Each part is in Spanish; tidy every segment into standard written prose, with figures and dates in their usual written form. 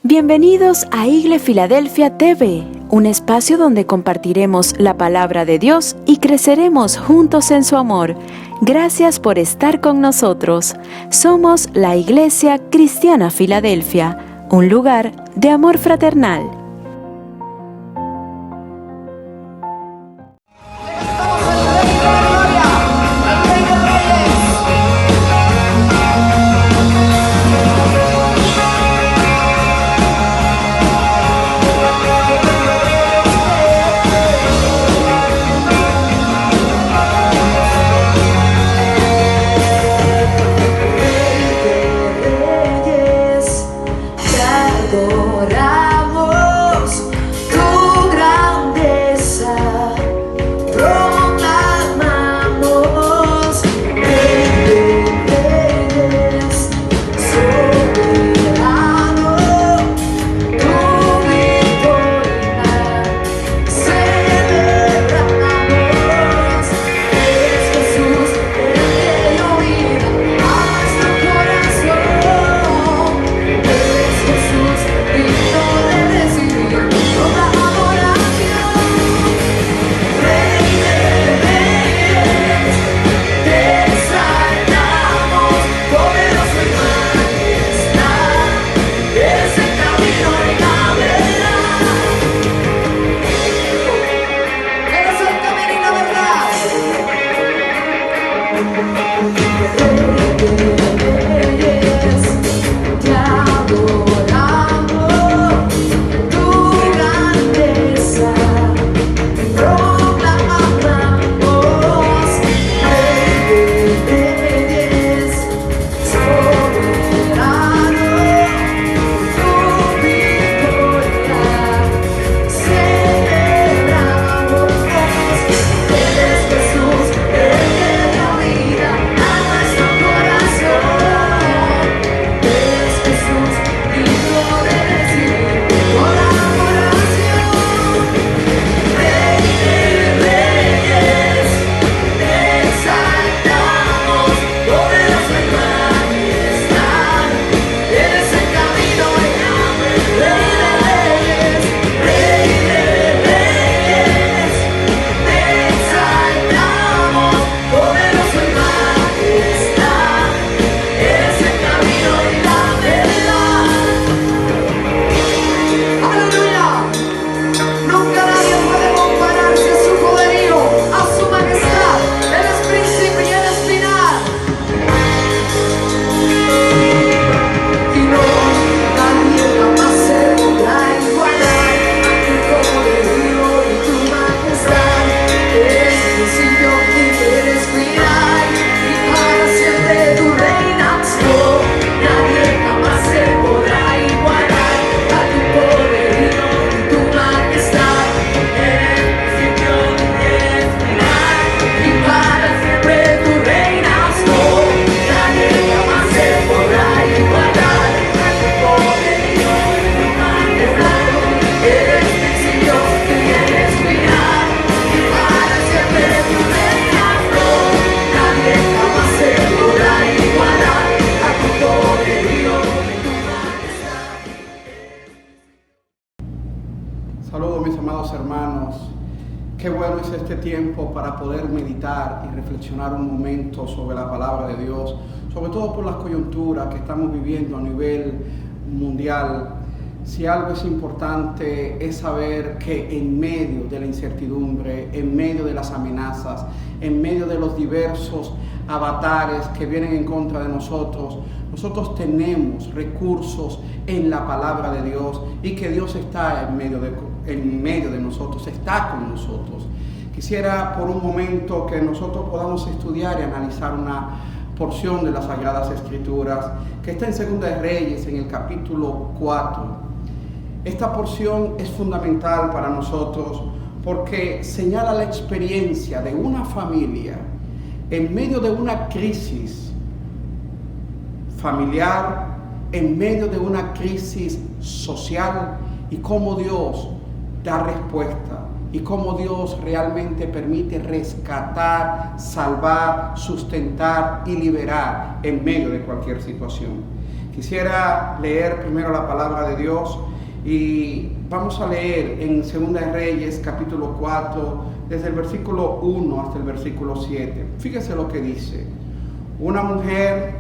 Bienvenidos a Igle Filadelfia TV, un espacio donde compartiremos la palabra de Dios y creceremos juntos en su amor. Gracias por estar con nosotros. Somos la Iglesia Cristiana Filadelfia, un lugar de amor fraternal. Saludos mis amados hermanos, qué bueno es este tiempo para poder meditar y reflexionar un momento sobre la palabra de Dios, sobre todo por las coyunturas que estamos viviendo a nivel mundial. Si algo es importante es saber que en medio de la incertidumbre, en medio de las amenazas, en medio de los diversos avatares que vienen en contra de nosotros tenemos recursos en la palabra de Dios y que Dios está en medio de nosotros, está con nosotros. Quisiera por un momento que nosotros podamos estudiar y analizar una porción de las Sagradas Escrituras que está en Segunda de Reyes, en el capítulo 4. Esta porción es fundamental para nosotros porque señala la experiencia de una familia en medio de una crisis familiar, en medio de una crisis social, y cómo Dios da respuesta y cómo Dios realmente permite rescatar, salvar, sustentar y liberar en medio de cualquier situación. Quisiera leer primero la palabra de Dios y vamos a leer en 2 de Reyes capítulo 4 desde el versículo 1 hasta el versículo 7. Fíjese lo que dice. Una mujer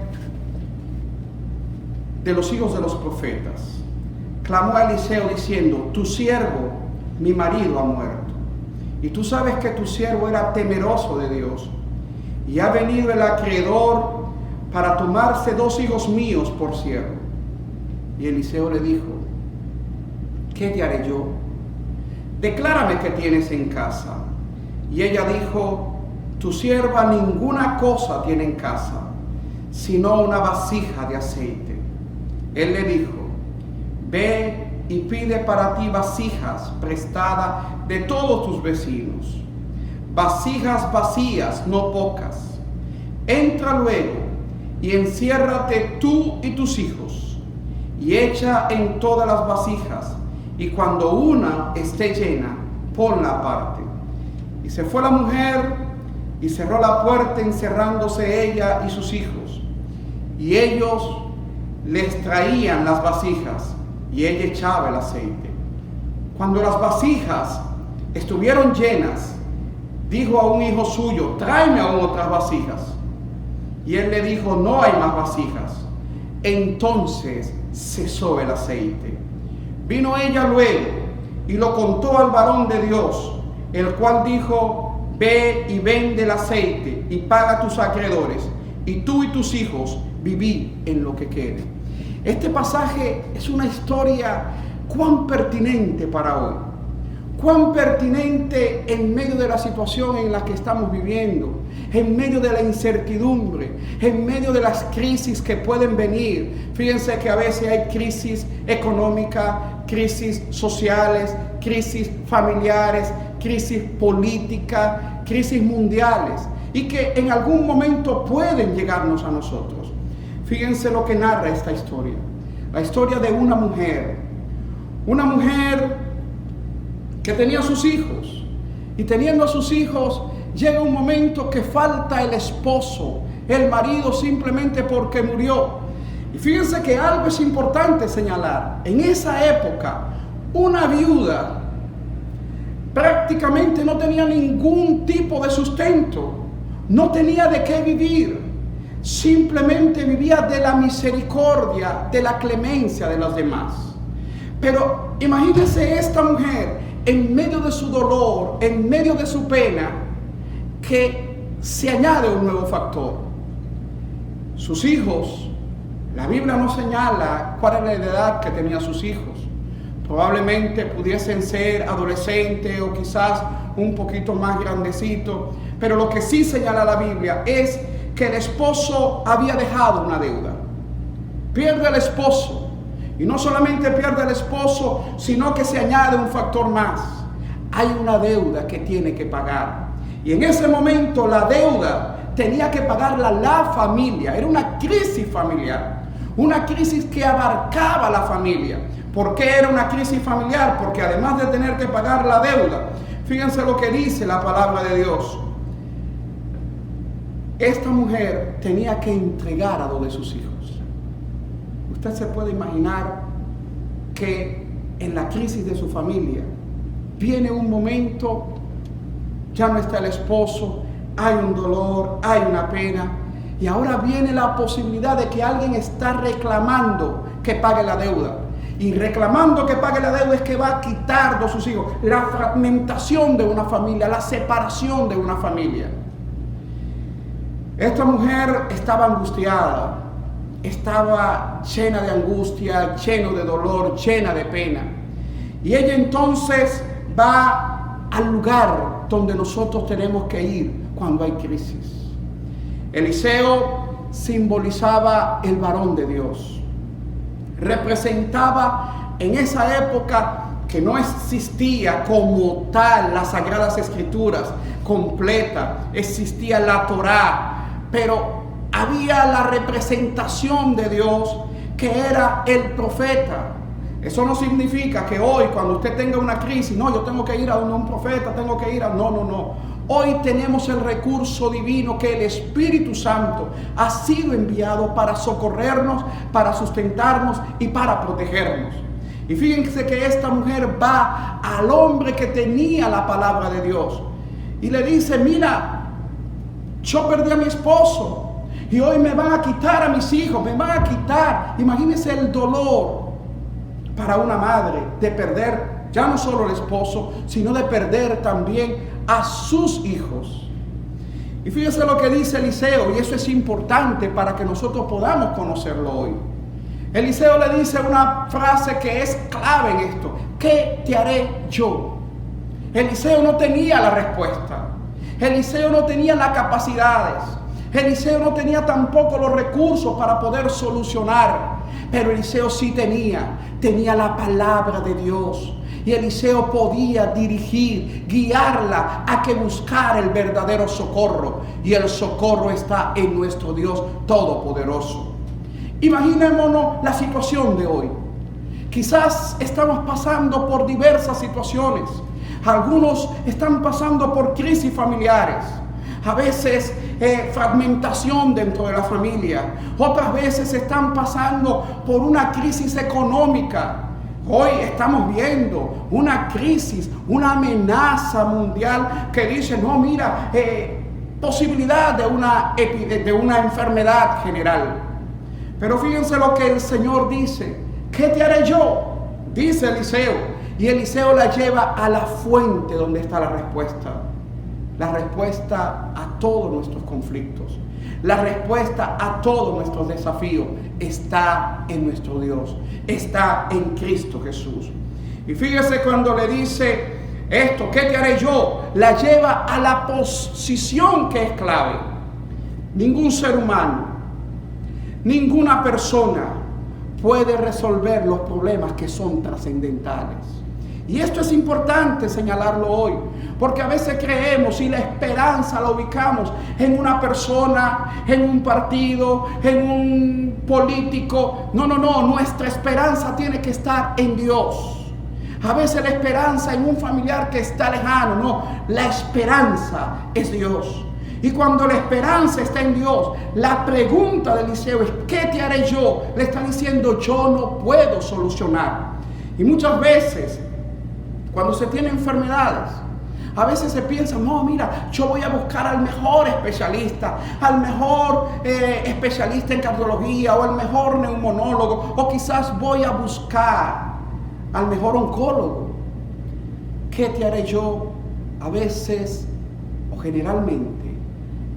de los hijos de los profetas clamó a Eliseo diciendo: tu siervo, mi marido, ha muerto. Y tú sabes que tu siervo era temeroso de Dios. Y ha venido el acreedor para tomarse 2 hijos míos por siervo. Y Eliseo le dijo: ¿qué te haré yo? Declárame qué tienes en casa. Y ella dijo: tu sierva ninguna cosa tiene en casa, sino una vasija de aceite. Él le dijo: ve y pide para ti vasijas prestadas de todos tus vecinos, vasijas vacías, no pocas. Entra luego y enciérrate tú y tus hijos, y echa en todas las vasijas, y cuando una esté llena, ponla aparte. Y se fue la mujer y cerró la puerta, encerrándose ella y sus hijos. Y ellos les traían las vasijas, y ella echaba el aceite. Cuando las vasijas estuvieron llenas, dijo a un hijo suyo: tráeme aún otras vasijas. Y él le dijo: no hay más vasijas. Entonces cesó el aceite. Vino ella luego y lo contó al varón de Dios, el cual dijo: ve y vende el aceite y paga a tus acreedores, y tú y tus hijos viví en lo que quede. Este pasaje es una historia cuán pertinente para hoy, cuán pertinente en medio de la situación en la que estamos viviendo, en medio de la incertidumbre, en medio de las crisis que pueden venir. Fíjense que a veces hay crisis económica, crisis sociales, crisis familiares, crisis política, crisis mundiales, y que en algún momento pueden llegarnos a nosotros. Fíjense lo que narra esta historia. La historia de una mujer que tenía sus hijos, y teniendo a sus hijos, llega un momento que falta el esposo, el marido, simplemente porque murió. Y fíjense que algo es importante señalar. En esa época, una viuda prácticamente no tenía ningún tipo de sustento, no tenía de qué vivir, simplemente vivía de la misericordia, de la clemencia de los demás. Pero imagínense esta mujer en medio de su dolor, en medio de su pena, que se añade un nuevo factor. Sus hijos, la Biblia no señala cuál era la edad que tenían sus hijos. Probablemente pudiesen ser adolescentes o quizás un poquito más grandecitos. Pero lo que sí señala la Biblia es que el esposo había dejado una deuda. Pierde el esposo. Y no solamente pierde el esposo, sino que se añade un factor más. Hay una deuda que tiene que pagar. Y en ese momento la deuda tenía que pagarla la familia. Era una crisis familiar. Una crisis que abarcaba la familia. ¿Por qué era una crisis familiar? Porque además de tener que pagar la deuda, fíjense lo que dice la palabra de Dios. Esta mujer tenía que entregar a 2 de sus hijos. Usted se puede imaginar que en la crisis de su familia viene un momento, ya no está el esposo, hay un dolor, hay una pena, y ahora viene la posibilidad de que alguien está reclamando que pague la deuda. Y reclamando que pague la deuda es que va a quitar de sus hijos, la fragmentación de una familia, la separación de una familia. Esta mujer estaba angustiada, estaba llena de angustia, lleno de dolor, llena de pena. Y ella entonces va al lugar donde nosotros tenemos que ir cuando hay crisis. Eliseo simbolizaba el varón de Dios. Representaba en esa época que no existía como tal las Sagradas Escrituras completa, existía la Torá, pero había la representación de Dios que era el profeta. Eso no significa que hoy, cuando usted tenga una crisis, no, yo tengo que ir a un profeta, tengo que ir a... No. Hoy tenemos el recurso divino que el Espíritu Santo ha sido enviado para socorrernos, para sustentarnos y para protegernos. Y fíjense que esta mujer va al hombre que tenía la palabra de Dios y le dice, mira, yo perdí a mi esposo y hoy me van a quitar a mis hijos, me van a quitar. Imagínense el dolor para una madre de perder ya no solo el esposo, sino de perder también a sus hijos. Y fíjense lo que dice Eliseo, y eso es importante para que nosotros podamos conocerlo hoy. Eliseo le dice una frase que es clave en esto: ¿qué te haré yo? Eliseo no tenía la respuesta. Eliseo no tenía las capacidades. Eliseo no tenía tampoco los recursos para poder solucionar. Pero Eliseo sí tenía la palabra de Dios. Y Eliseo podía dirigir, guiarla a que buscara el verdadero socorro. Y el socorro está en nuestro Dios Todopoderoso. Imaginémonos la situación de hoy. Quizás estamos pasando por diversas situaciones. Algunos están pasando por crisis familiares. A veces fragmentación dentro de la familia. Otras veces están pasando por una crisis económica. Hoy estamos viendo una crisis, una amenaza mundial que dice, no, mira, posibilidad de una enfermedad general. Pero fíjense lo que el Señor dice. ¿Qué te haré yo? Dice Eliseo. Y Eliseo la lleva a la fuente donde está la respuesta. La respuesta a todos nuestros conflictos. La respuesta a todos nuestros desafíos está en nuestro Dios. Está en Cristo Jesús. Y fíjese cuando le dice esto, ¿qué te haré yo? La lleva a la posición que es clave. Ningún ser humano, ninguna persona puede resolver los problemas que son trascendentales. Y esto es importante señalarlo hoy, porque a veces creemos y la esperanza la ubicamos en una persona, en un partido, en un político. No, nuestra esperanza tiene que estar en Dios. A veces la esperanza en un familiar que está lejano, no, la esperanza es Dios. Y cuando la esperanza está en Dios, la pregunta de Eliseo es, ¿qué te haré yo? Le está diciendo, yo no puedo solucionar. Y muchas veces, cuando se tienen enfermedades, a veces se piensa, no, mira, yo voy a buscar al mejor especialista, al mejor especialista en cardiología o al mejor neumonólogo, o quizás voy a buscar al mejor oncólogo. ¿Qué te haré yo? A veces, o generalmente,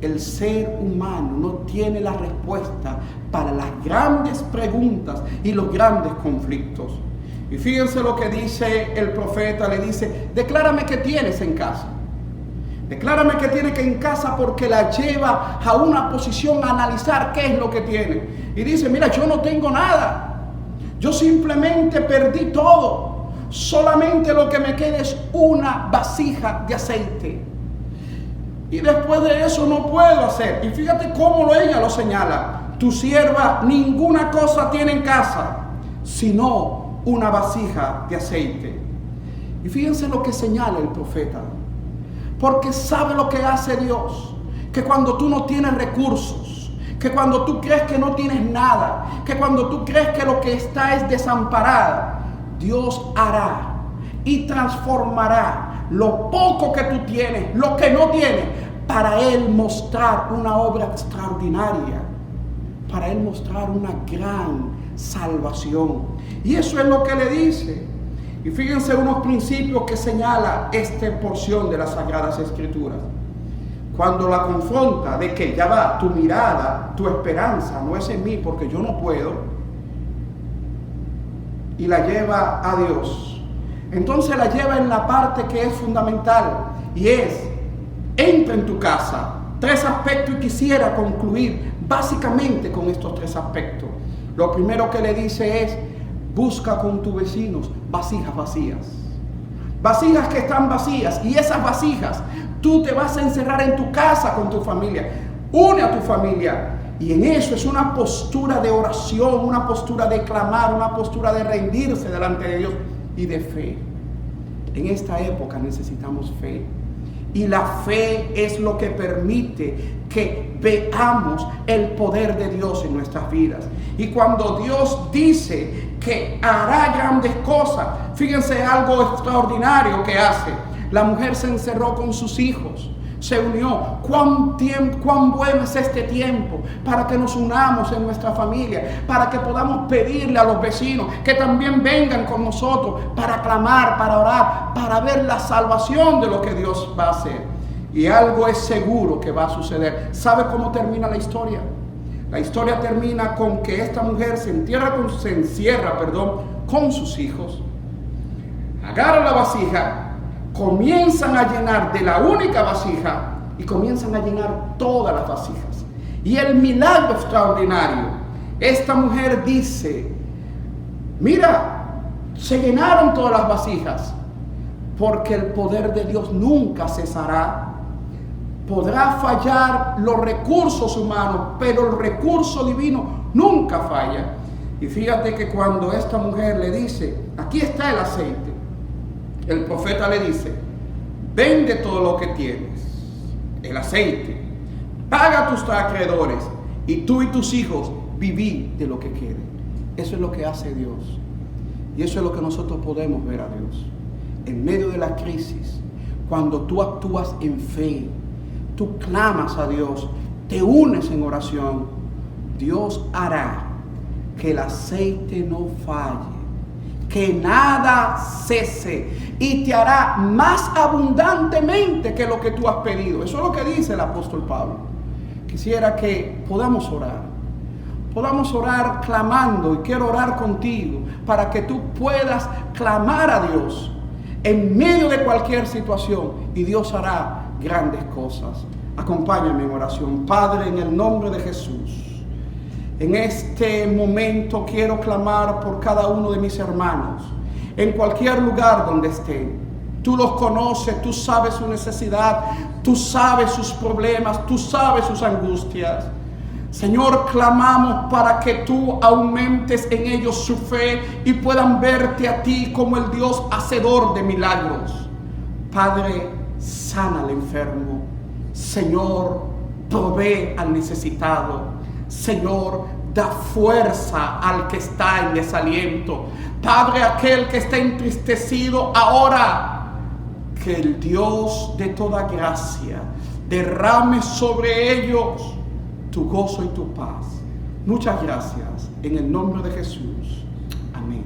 el ser humano no tiene la respuesta para las grandes preguntas y los grandes conflictos. Y fíjense lo que dice el profeta, le dice, declárame qué tienes en casa. Declárame qué tienes en casa, porque la lleva a una posición a analizar qué es lo que tiene. Y dice, mira, yo no tengo nada. Yo simplemente perdí todo. Solamente lo que me queda es una vasija de aceite. Y después de eso no puedo hacer. Y fíjate cómo ella lo señala. Tu sierva ninguna cosa tiene en casa, sino una vasija de aceite. Y fíjense lo que señala el profeta. Porque sabe lo que hace Dios. Que cuando tú no tienes recursos, que cuando tú crees que no tienes nada, que cuando tú crees que lo que está es desamparada, Dios hará y transformará lo poco que tú tienes, lo que no tienes, para Él mostrar una obra extraordinaria, para Él mostrar una gran salvación. Y eso es lo que le dice. Y fíjense unos principios que señala esta porción de las Sagradas Escrituras. Cuando la confronta de que ya va, tu mirada, tu esperanza no es en mí porque yo no puedo, y la lleva a Dios. Entonces la lleva en la parte que es fundamental, y es, entra en tu casa. 3 aspectos, y quisiera concluir básicamente con estos 3 aspectos. Lo primero que le dice es, busca con tus vecinos vasijas vacías. Vasijas que están vacías, y esas vasijas tú te vas a encerrar en tu casa con tu familia. Une a tu familia Y en eso es una postura de oración, una postura de clamar, una postura de rendirse delante de Dios y de fe. En esta época necesitamos fe. Y la fe es lo que permite que veamos el poder de Dios en nuestras vidas. Y cuando Dios dice que hará grandes cosas, fíjense algo extraordinario que hace. La mujer se encerró con sus hijos, se unió. Cuán bueno es este tiempo para que nos unamos en nuestra familia, para que podamos pedirle a los vecinos que también vengan con nosotros para clamar, para orar, para ver la salvación de lo que Dios va a hacer. Y algo es seguro que va a suceder. ¿Sabe cómo termina la historia? La historia termina con que esta mujer se encierra con sus hijos, agarra la vasija, comienzan a llenar de la única vasija y comienzan a llenar todas las vasijas. Y el milagro extraordinario, esta mujer dice, mira, se llenaron todas las vasijas, porque el poder de Dios nunca cesará. Podrá fallar los recursos humanos, pero el recurso divino nunca falla. Y fíjate que cuando esta mujer le dice, aquí está el aceite, el profeta le dice, vende todo lo que tienes, el aceite, paga a tus acreedores y tú y tus hijos viví de lo que quede. Eso es lo que hace Dios. Y eso es lo que nosotros podemos ver a Dios. En medio de la crisis, cuando tú actúas en fe, tú clamas a Dios, te unes en oración, Dios hará que el aceite no falle, que nada cese y te hará más abundantemente que lo que tú has pedido. Eso es lo que dice el apóstol Pablo. Quisiera que podamos orar clamando, y quiero orar contigo para que tú puedas clamar a Dios en medio de cualquier situación y Dios hará grandes cosas. Acompáñame en oración. Padre, en el nombre de Jesús, en este momento quiero clamar por cada uno de mis hermanos, en cualquier lugar donde estén. Tú los conoces, tú sabes su necesidad, tú sabes sus problemas, tú sabes sus angustias. Señor, clamamos para que tú aumentes en ellos su fe y puedan verte a ti como el Dios hacedor de milagros. Padre, sana al enfermo. Señor, provee al necesitado. Señor, da fuerza al que está en desaliento. Padre, aquel que está entristecido ahora, que el Dios de toda gracia derrame sobre ellos tu gozo y tu paz. Muchas gracias. En el nombre de Jesús. Amén.